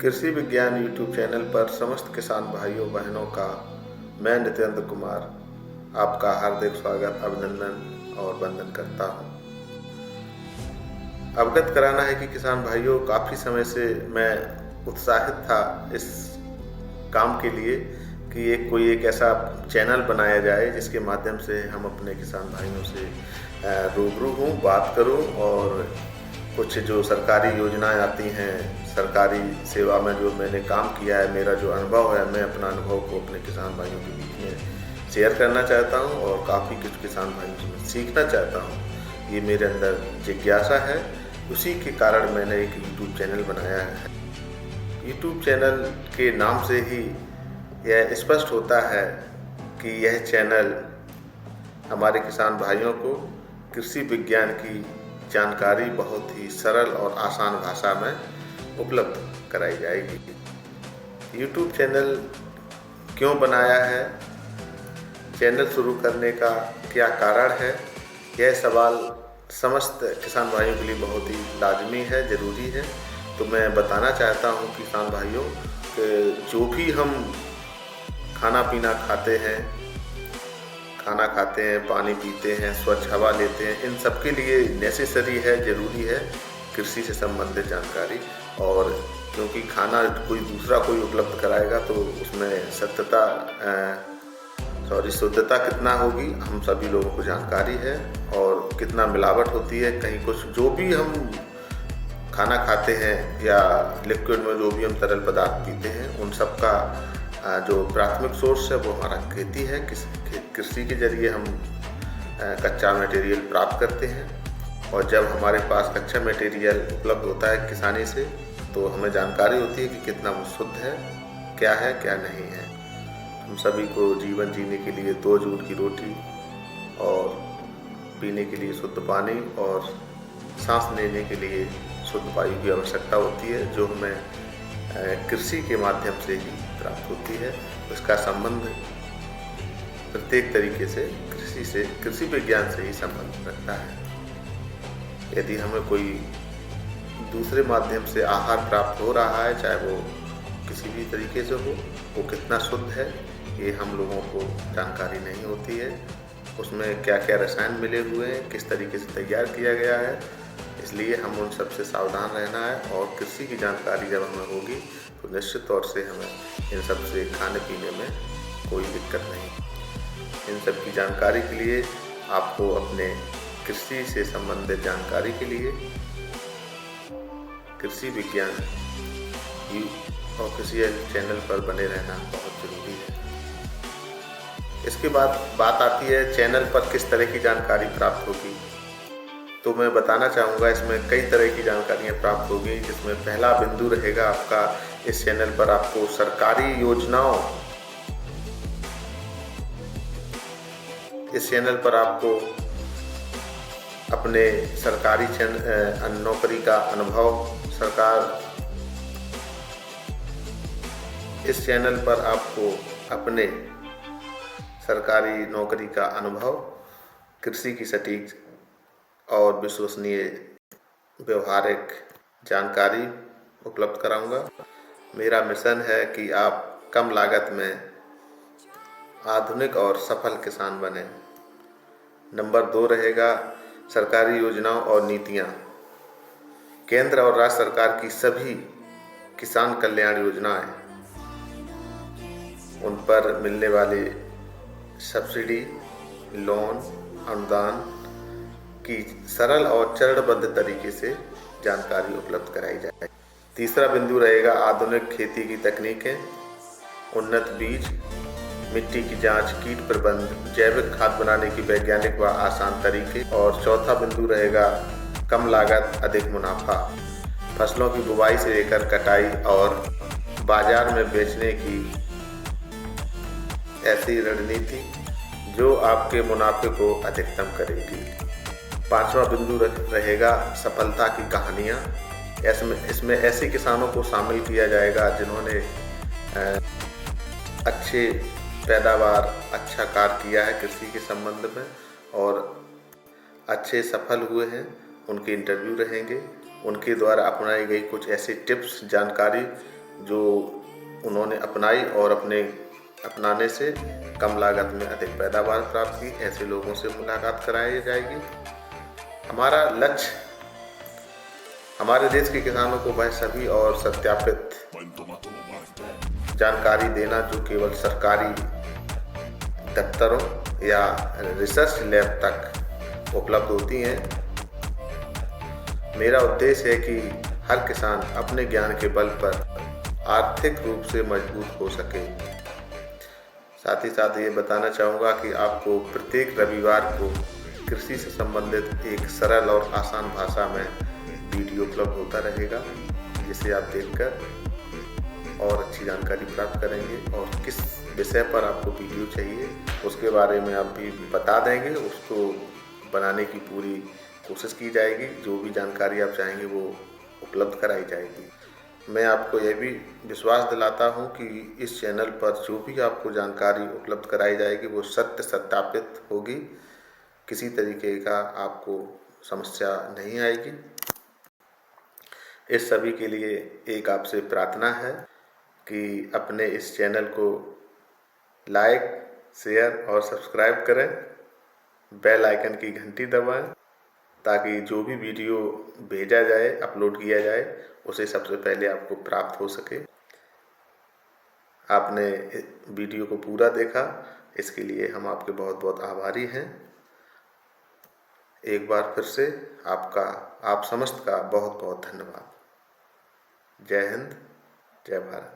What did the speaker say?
कृषि विज्ञान YouTube channel पर समस्त किसान भाइयों बहनों का मैं नितेंद्र कुमार आपका हार्दिक स्वागत, अभिनंदन और वंदन करता हूं। अवगत कराना है कि किसान भाइयों, काफ़ी समय से मैं उत्साहित था इस काम के लिए कि कोई एक ऐसा चैनल बनाया जाए जिसके माध्यम से हम अपने किसान भाइयों से रूबरू हूँ, बात करूँ और कुछ जो सरकारी योजनाएं आती हैं, सरकारी सेवा में जो मैंने काम किया है, मेरा जो अनुभव है, मैं अपना अनुभव को अपने किसान भाइयों के बीच में शेयर करना चाहता हूं और काफ़ी कुछ किसान भाइयों से मैं सीखना चाहता हूं। ये मेरे अंदर जिज्ञासा है, उसी के कारण मैंने एक यूट्यूब चैनल बनाया है। यूट्यूब चैनल के नाम से ही यह स्पष्ट होता है कि यह चैनल हमारे किसान भाइयों को कृषि विज्ञान की जानकारी बहुत ही सरल और आसान भाषा में उपलब्ध कराई जाएगी। यूट्यूब चैनल क्यों बनाया है, चैनल शुरू करने का क्या कारण है, यह सवाल समस्त किसान भाइयों के लिए बहुत ही लाजमी है, ज़रूरी है। तो मैं बताना चाहता हूँ किसान भाइयों कि जो भी हम खाना पीना खाते हैं, पानी पीते हैं, स्वच्छ हवा लेते हैं, इन सब के लिए नेसेसरी है, ज़रूरी है कृषि से संबंधित जानकारी। और क्योंकि खाना कोई उपलब्ध कराएगा तो उसमें शुद्धता कितना होगी हम सभी लोगों को जानकारी है, और कितना मिलावट होती है। कहीं कुछ जो भी हम खाना खाते हैं या लिक्विड में जो भी हम तरल पदार्थ पीते हैं, उन सब का जो प्राथमिक सोर्स है वो हमारा खेती है। कृषि के जरिए हम कच्चा मटेरियल प्राप्त करते हैं, और जब हमारे पास कच्चा मटेरियल उपलब्ध होता है किसानी से, तो हमें जानकारी होती है कि कितना वो शुद्ध है क्या नहीं है। हम सभी को जीवन जीने के लिए 2 जून की रोटी और पीने के लिए शुद्ध पानी और सांस लेने के लिए शुद्ध वायु की आवश्यकता होती है, जो हमें कृषि के माध्यम से ही प्राप्त होती है। उसका संबंध प्रत्येक तरीके से कृषि विज्ञान से ही संबंध रखता है। यदि हमें कोई दूसरे माध्यम से आहार प्राप्त हो रहा है, चाहे वो किसी भी तरीके से हो, वो कितना शुद्ध है ये हम लोगों को जानकारी नहीं होती है। उसमें क्या क्या रसायन मिले हुए हैं, किस तरीके से तैयार किया गया है, इसलिए हम उन सब से सावधान रहना है। और कृषि की जानकारी जब हमें होगी तो निश्चित तौर से हमें इन सब से खाने पीने में कोई दिक्कत नहीं। इन सब की जानकारी के लिए आपको अपने कृषि से संबंधित जानकारी के लिए कृषि विज्ञान ऑफिशियल चैनल पर बने रहना बहुत ज़रूरी है। इसके बाद बात आती है चैनल पर किस तरह की जानकारी प्राप्त होगी। तो मैं बताना चाहूँगा, इसमें कई तरह की जानकारियाँ प्राप्त होगी, जिसमें पहला बिंदु रहेगा आपका, इस चैनल पर आपको सरकारी योजनाओं, इस चैनल पर आपको अपने सरकारी नौकरी का अनुभव, इस चैनल पर आपको अपने सरकारी नौकरी का अनुभव, कृषि की सटीक और विश्वसनीय व्यवहारिक जानकारी उपलब्ध कराऊंगा। मेरा मिशन है कि आप कम लागत में आधुनिक और सफल किसान बने। नंबर 2 रहेगा सरकारी योजनाओं और नीतियाँ। केंद्र और राज्य सरकार की सभी किसान कल्याण योजनाएं, उन पर मिलने वाली सब्सिडी, लोन, अनुदान की सरल और चरणबद्ध तरीके से जानकारी उपलब्ध कराई जाए। तीसरा बिंदु रहेगा आधुनिक खेती की तकनीकें, उन्नत बीज, मिट्टी की जांच, कीट प्रबंधन, जैविक खाद बनाने की वैज्ञानिक व आसान तरीके। और चौथा बिंदु रहेगा कम लागत अधिक मुनाफा, फसलों की बुवाई से लेकर कटाई और बाजार में बेचने की ऐसी रणनीति जो आपके मुनाफे को अधिकतम करेगी। पांचवा बिंदु रहेगा सफलता की कहानियाँ। इसमें ऐसे किसानों को शामिल किया जाएगा जिन्होंने अच्छे पैदावार, अच्छा कार्य किया है कृषि के संबंध में और अच्छे सफल हुए हैं, उनके इंटरव्यू रहेंगे। उनके द्वारा अपनाई गई कुछ ऐसी टिप्स, जानकारी जो उन्होंने अपनाई और अपनाने से कम लागत में अधिक पैदावार प्राप्त की, ऐसे लोगों से मुलाकात कराई जाएगी। हमारा लक्ष्य हमारे देश के किसानों को वह सभी और सत्यापित जानकारी देना जो केवल सरकारी दफ्तरों या रिसर्च लैब तक उपलब्ध होती हैं। मेरा उद्देश्य है कि हर किसान अपने ज्ञान के बल पर आर्थिक रूप से मजबूत हो सके। साथ ही साथ ये बताना चाहूँगा कि आपको प्रत्येक रविवार को कृषि से संबंधित एक सरल और आसान भाषा में वीडियो उपलब्ध होता रहेगा, जिसे आप देखकर और अच्छी जानकारी प्राप्त करेंगे। और किस विषय पर आपको वीडियो चाहिए उसके बारे में आप भी बता देंगे, उसको बनाने की पूरी कोशिश की जाएगी। जो भी जानकारी आप चाहेंगे वो उपलब्ध कराई जाएगी। मैं आपको यह भी विश्वास दिलाता हूं कि इस चैनल पर जो भी आपको जानकारी उपलब्ध कराई जाएगी वो सत्य सत्यापित होगी, किसी तरीके का आपको समस्या नहीं आएगी। इस सभी के लिए एक आपसे प्रार्थना है कि अपने इस चैनल को लाइक, शेयर और सब्सक्राइब करें, बेल आइकन की घंटी दबाएं, ताकि जो भी वीडियो भेजा जाए, अपलोड किया जाए, उसे सबसे पहले आपको प्राप्त हो सके। आपने वीडियो को पूरा देखा, इसके लिए हम आपके बहुत बहुत आभारी हैं। एक बार फिर से आप समस्त का बहुत बहुत धन्यवाद। जय हिंद, जय भारत।